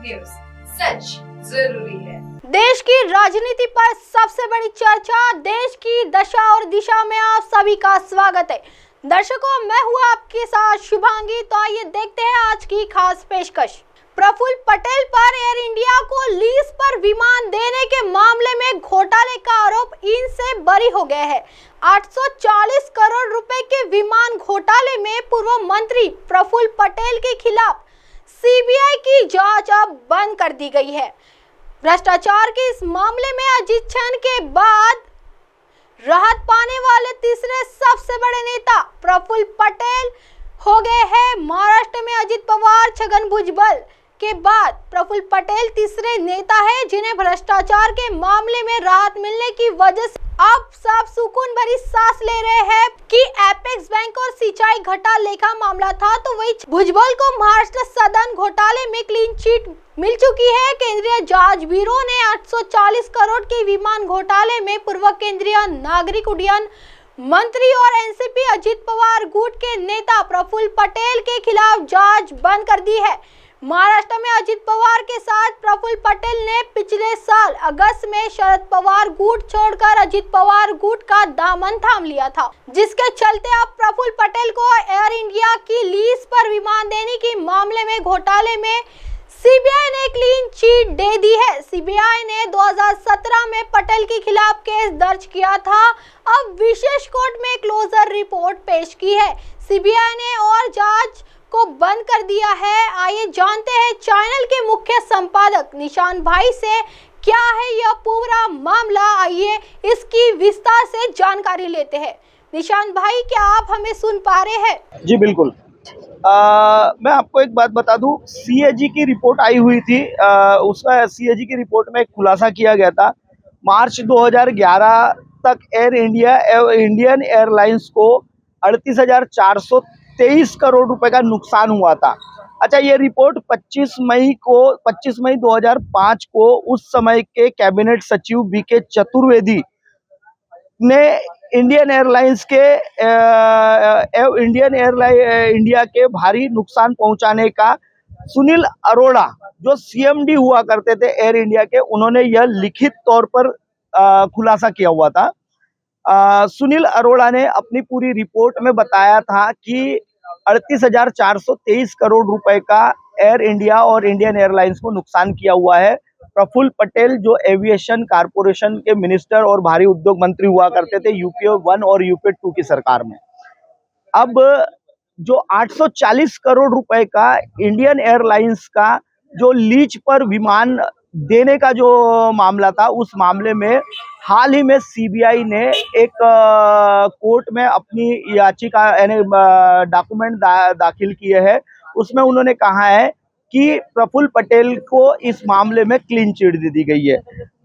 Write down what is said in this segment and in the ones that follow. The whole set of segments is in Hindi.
न्यूज, सच जरूरी है। देश की राजनीति पर सबसे बड़ी चर्चा, देश की दशा और दिशा में आप सभी का स्वागत है। दर्शकों, मैं हूँ आपके साथ शुभांगी। तो आइए देखते हैं आज की खास पेशकश। प्रफुल्ल पटेल पर एयर इंडिया को लीज पर विमान देने के मामले में घोटाले का आरोप इनसे बरी हो गया है। 840 करोड़ रुपए के विमान घोटाले में पूर्व मंत्री प्रफुल्ल पटेल के खिलाफ सीबीआई की जांच अब बंद कर दी गई है। भ्रष्टाचार के इस मामले में अजीत सिंह के बाद राहत पाने वाले तीसरे सबसे बड़े नेता प्रफुल्ल पटेल हो गए हैं। महाराष्ट्र में अजित पवार, छगन भुजबल के बाद प्रफुल्ल पटेल तीसरे नेता है जिन्हें भ्रष्टाचार के मामले में राहत मिलने की वजह से अब सब सुकून भरी सांस ले रहे हैं कि एपेक्स बैंक और सिंचाई घोटाला लेखा मामला था, तो वही भुजबल को महाराष्ट्र सदन घोटाले में क्लीन चिट मिल चुकी है। केंद्रीय जांच ब्यूरो ने 840 करोड़ के विमान घोटाले में पूर्व केंद्रीय नागरिक उड्डयन मंत्री और एनसीपी अजित पवार गुट के नेता प्रफुल्ल पटेल के खिलाफ जांच बंद कर दी है। महाराष्ट्र में अजित पवार के साथ प्रफुल्ल पटेल ने पिछले साल अगस्त में शरद पवार गुट छोड़कर अजित पवार गुट का दामन थाम लिया था, जिसके चलते अब प्रफुल्ल पटेल को एयर इंडिया की लीज पर विमान देने के मामले में घोटाले में सीबीआई ने क्लीन चिट दे दी है। सीबीआई ने 2017 में पटेल के खिलाफ केस दर्ज किया था। अब विशेष कोर्ट में क्लोजर रिपोर्ट पेश की है। सीबीआई ने और जांच को बंद कर दिया है। आइए जानते हैं चैनल के मुख्य संपादक निशान भाई से क्या है यह पूरा मामला। आइए इसकी विस्तार से जानकारी लेते हैं। निशान भाई, क्या आप हमें सुन पा रहे हैं? जी बिल्कुल। मैं आपको एक बात बता दूं, सीएजी की रिपोर्ट आई हुई थी। उसका सीएजी की रिपोर्ट में एक खुलासा किया गया था। मार्च 2011 तक एयर इंडिया इंडियन एयरलाइंस को 38,423 करोड़ रुपए का नुकसान हुआ था। अच्छा, ये रिपोर्ट 25 मई 2005 को उस समय के कैबिनेट सचिव बीके चतुर्वेदी ने इंडियन इंडिया के भारी नुकसान पहुंचाने का सुनील अरोड़ा, जो सीएमडी हुआ करते थे एयर इंडिया के, उन्होंने यह लिखित तौर पर खुलासा किया हुआ था। सुनील अरोड़ा ने अपनी पूरी रिपोर्ट में बताया था कि 38,423 करोड़ रुपए का एयर इंडिया और इंडियन एयरलाइंस को नुकसान किया हुआ है। प्रफुल्ल पटेल जो एविएशन कारपोरेशन के मिनिस्टर और भारी उद्योग मंत्री हुआ करते थे यूपीए 1 और यूपीए 2 की सरकार में। अब जो 840 करोड़ रुपए का इंडियन एयरलाइंस का जो लीज पर विमान देने का जो मामला था, उस मामले में हाल ही में सीबीआई ने एक कोर्ट में अपनी याचिका यानी डॉक्यूमेंट दाखिल किए हैं। उसमें उन्होंने कहा है कि प्रफुल्ल पटेल को इस मामले में क्लीन चिट दे दी गई है।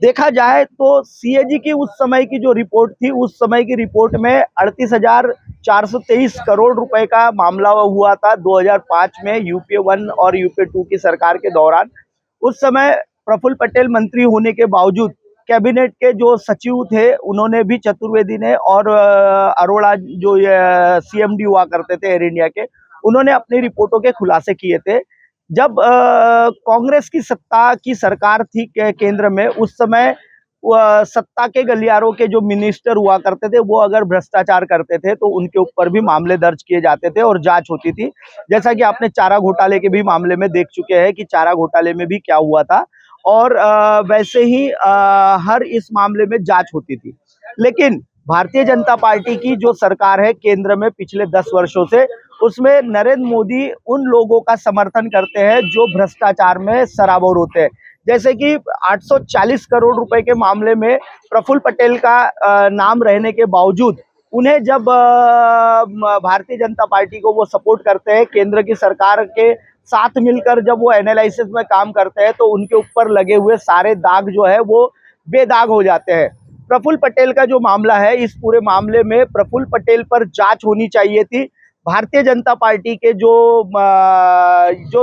देखा जाए तो सीएजी की उस समय की जो रिपोर्ट थी, उस समय की रिपोर्ट में 38,423 करोड़ रुपए का मामला हुआ था 2005 में यूपीए 1 और यूपीए 2 की सरकार के दौरान। उस समय प्रफुल्ल पटेल मंत्री होने के बावजूद कैबिनेट के जो सचिव थे, उन्होंने भी, चतुर्वेदी ने और अरोड़ा जो सीएमडी हुआ करते थे एयर इंडिया के, उन्होंने अपनी रिपोर्टों के खुलासे किए थे। जब कांग्रेस की सत्ता की सरकार थी केंद्र में, उस समय सत्ता के गलियारों के जो मिनिस्टर हुआ करते थे, वो अगर भ्रष्टाचार करते थे तो उनके ऊपर भी मामले दर्ज किए जाते थे और जांच होती थी। जैसा कि आपने चारा घोटाले के भी मामले में देख चुके हैं कि चारा घोटाले में भी क्या हुआ था, और वैसे ही हर इस मामले में जांच होती थी। लेकिन भारतीय जनता पार्टी की जो सरकार है केंद्र में पिछले 10 वर्षों से, उसमें नरेंद्र मोदी उन लोगों का समर्थन करते हैं जो भ्रष्टाचार में सराबोर होते हैं। जैसे कि 840 करोड़ रुपए के मामले में प्रफुल्ल पटेल का नाम रहने के बावजूद उन्हें जब भारतीय जनता पार्टी को वो सपोर्ट करते हैं, केंद्र की सरकार के साथ मिलकर जब वो एनालिसिस में काम करते हैं, तो उनके ऊपर लगे हुए सारे दाग जो है वो बेदाग हो जाते हैं। प्रफुल्ल पटेल का जो मामला है, इस पूरे मामले में प्रफुल्ल पटेल पर जांच होनी चाहिए थी। भारतीय जनता पार्टी के जो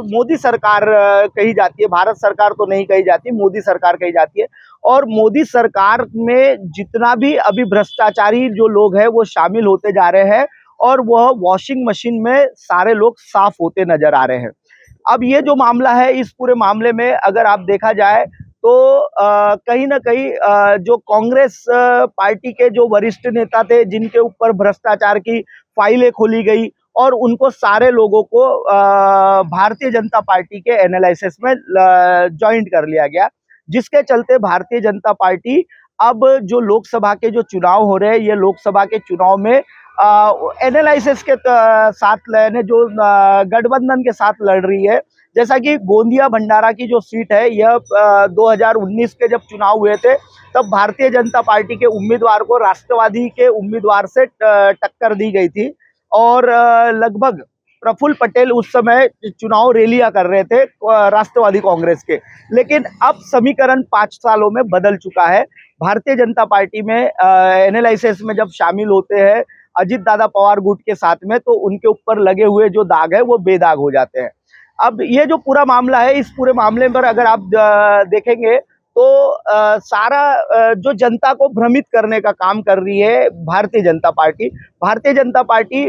मोदी सरकार कही जाती है, भारत सरकार तो नहीं कही जाती, मोदी सरकार कही जाती है, और मोदी सरकार में जितना भी अभी भ्रष्टाचारी जो लोग हैं वो शामिल होते जा रहे हैं और वह वॉशिंग मशीन में सारे लोग साफ होते नजर आ रहे हैं। अब ये जो मामला है, इस पूरे मामले में अगर आप देखा जाए तो कहीं ना कहीं जो कांग्रेस पार्टी के जो वरिष्ठ नेता थे, जिनके ऊपर भ्रष्टाचार की फाइलें खोली गई और उनको सारे लोगों को भारतीय जनता पार्टी के एनालिसिस में ज्वाइंट कर लिया गया, जिसके चलते भारतीय जनता पार्टी अब जो लोकसभा के जो चुनाव हो रहे हैं, ये लोकसभा के चुनाव में एनालिसिस के साथ लेने जो गठबंधन के साथ लड़ रही है। जैसा कि गोंदिया भंडारा की जो सीट है, यह 2019 के जब चुनाव हुए थे, तब भारतीय जनता पार्टी के उम्मीदवार को राष्ट्रवादी के उम्मीदवार से टक्कर दी गई थी और लगभग प्रफुल्ल पटेल उस समय चुनाव रैलियां कर रहे थे राष्ट्रवादी कांग्रेस के। लेकिन अब समीकरण 5 सालों में बदल चुका है। भारतीय जनता पार्टी में एनालिसिस में जब शामिल होते हैं अजित दादा पवार गुट के साथ में, तो उनके ऊपर लगे हुए जो दाग है वो बेदाग हो जाते हैं। अब ये जो पूरा मामला है, इस पूरे मामले पर अगर आप देखेंगे तो सारा जो जनता को भ्रमित करने का काम कर रही है भारतीय जनता पार्टी। भारतीय जनता पार्टी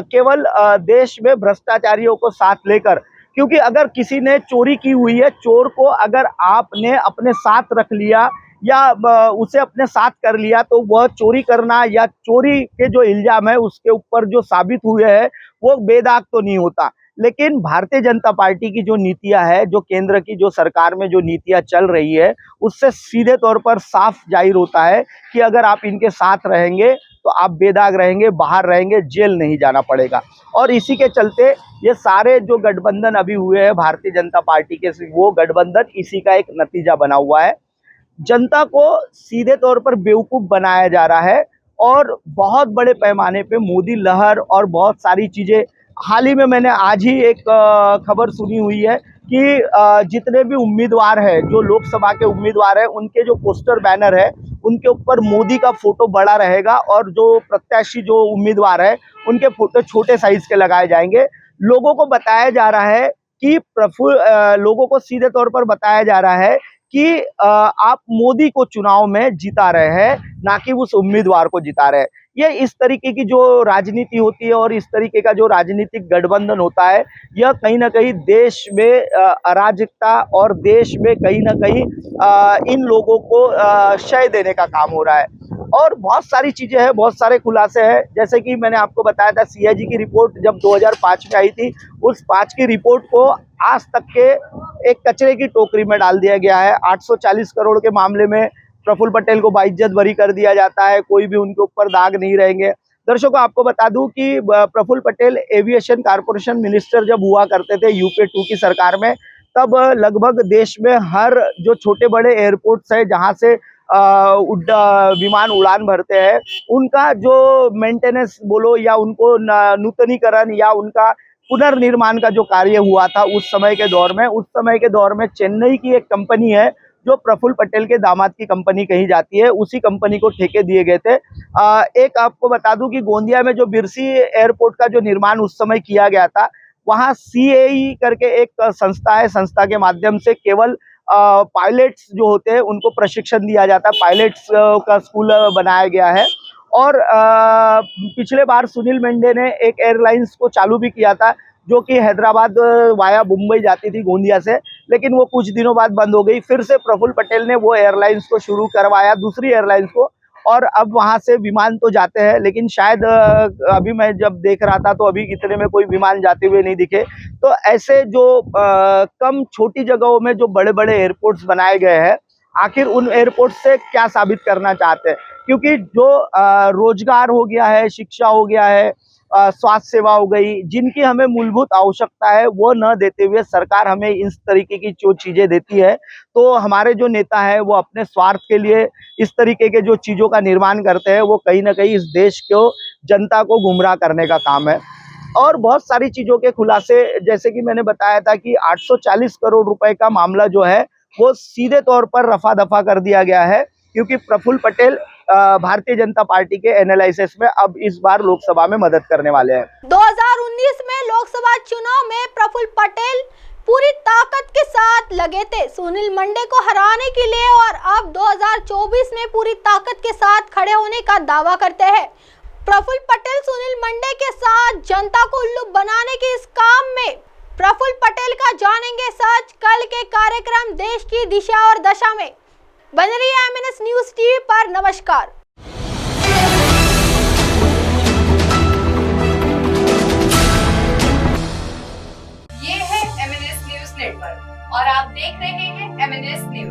केवल देश में भ्रष्टाचारियों को साथ लेकर, क्योंकि अगर किसी ने चोरी की हुई है, चोर को अगर आपने अपने साथ रख लिया या उसे अपने साथ कर लिया, तो वह चोरी करना या चोरी के जो इल्जाम है उसके ऊपर जो साबित हुए हैं वो बेदाग तो नहीं होता। लेकिन भारतीय जनता पार्टी की जो नीतियां है, जो केंद्र की जो सरकार में जो नीतियां चल रही है, उससे सीधे तौर पर साफ जाहिर होता है कि अगर आप इनके साथ रहेंगे तो आप बेदाग रहेंगे, बाहर रहेंगे, जेल नहीं जाना पड़ेगा। और इसी के चलते ये सारे जो गठबंधन अभी हुए हैं भारतीय जनता पार्टी के, वो गठबंधन इसी का एक नतीजा बना हुआ है। जनता को सीधे तौर पर बेवकूफ बनाया जा रहा है और बहुत बड़े पैमाने पे मोदी लहर और बहुत सारी चीजें, हाल ही में मैंने आज ही एक खबर सुनी हुई है कि जितने भी उम्मीदवार हैं, जो लोकसभा के उम्मीदवार हैं, उनके जो पोस्टर बैनर है उनके ऊपर मोदी का फोटो बड़ा रहेगा और जो प्रत्याशी जो उम्मीदवार है उनके फोटो छोटे साइज के लगाए जाएंगे। लोगों को बताया जा रहा है कि लोगों को सीधे तौर पर बताया जा रहा है कि आप मोदी को चुनाव में जिता रहे हैं, ना कि उस उम्मीदवार को जिता रहे हैं। ये इस तरीके की जो राजनीति होती है और इस तरीके का जो राजनीतिक गठबंधन होता है, यह कहीं ना कहीं देश में अराजकता और देश में कहीं ना कहीं इन लोगों को शय देने का काम हो रहा है। और बहुत सारी चीजें हैं, बहुत सारे खुलासे हैं। जैसे कि मैंने आपको बताया था, सीएजी की रिपोर्ट जब 2005 में आई थी, उस 5 की रिपोर्ट को आज तक के एक कचरे की टोकरी में डाल दिया गया है। 840 करोड़ के मामले में प्रफुल्ल पटेल को बाइज्जत बरी कर दिया जाता है, कोई भी उनके ऊपर दाग नहीं रहेंगे। दर्शकों, आपको बता दूं कि Praful Patel aviation corporation minister जब हुआ करते थे यूपीए 2 की सरकार में, तब लगभग देश में हर जो छोटे बड़े एयरपोर्ट्स है जहां से विमान उड़ान भरते हैं, उनका जो मेंटेनेंस बोलो या उनको नूतनीकरण या उनका पुनर्निर्माण का जो कार्य हुआ था उस समय के दौर में चेन्नई की एक कंपनी है जो प्रफुल्ल पटेल के दामाद की कंपनी कही जाती है, उसी कंपनी को ठेके दिए गए थे। एक आपको बता दूं कि गोंदिया में जो बिरसी एयरपोर्ट का जो निर्माण उस समय किया गया था, वहां CAE करके एक संस्था है, संस्था के माध्यम से केवल पायलट्स जो होते हैं उनको प्रशिक्षण दिया जाता है, पायलट्स का स्कूल बनाया गया है। और पिछले बार सुनील मेंढे ने एक एयरलाइंस को चालू भी किया था, जो कि हैदराबाद वाया मुंबई जाती थी गोंदिया से, लेकिन वो कुछ दिनों बाद बंद हो गई। फिर से प्रफुल्ल पटेल ने वो एयरलाइंस को शुरू करवाया, दूसरी एयरलाइंस को, और अब वहां से विमान तो जाते हैं, लेकिन शायद अभी मैं जब देख रहा था तो अभी इतने में कोई विमान जाते हुए नहीं दिखे। तो ऐसे जो कम छोटी जगहों में जो बड़े बड़े एयरपोर्ट्स बनाए गए हैं, आखिर उन एयरपोर्ट से क्या साबित करना चाहते हैं? क्योंकि जो रोजगार हो गया है, शिक्षा हो गया है, स्वास्थ्य सेवा हो गई, जिनकी हमें मूलभूत आवश्यकता है वो न देते हुए सरकार हमें इस तरीके की जो चीजें देती है, तो हमारे जो नेता है वो अपने स्वार्थ के लिए इस तरीके के जो चीजों का निर्माण करते हैं, वो कहीं ना कहीं इस देश को, जनता को गुमराह करने का काम है। और बहुत सारी चीजों के खुलासे, जैसे कि मैंने बताया था कि 840 करोड़ रुपए का मामला जो है वो सीधे तौर पर रफा दफा कर दिया गया है, क्योंकि प्रफुल्ल पटेल भारतीय जनता पार्टी के एनालिसिस में अब इस बार लोकसभा में मदद करने वाले हैं। 2019 में लोकसभा चुनाव में प्रफुल्ल पटेल पूरी ताकत के साथ लगे थे सुनील मेंढे को हराने के लिए, और अब 2024 में पूरी ताकत के साथ खड़े होने का दावा करते हैं। प्रफुल्ल पटेल सुनील मेंढे के साथ जनता को उल्लू बनाने के इस काम में प्रफुल्ल पटेल का जानेंगे सच। कल के कार्यक्रम देश की दिशा और दशा में। बन रही है MNS न्यूज टीवी पर। नमस्कार। ये है MNS न्यूज नेटवर्क और आप देख रहे हैं MNS न्यूज।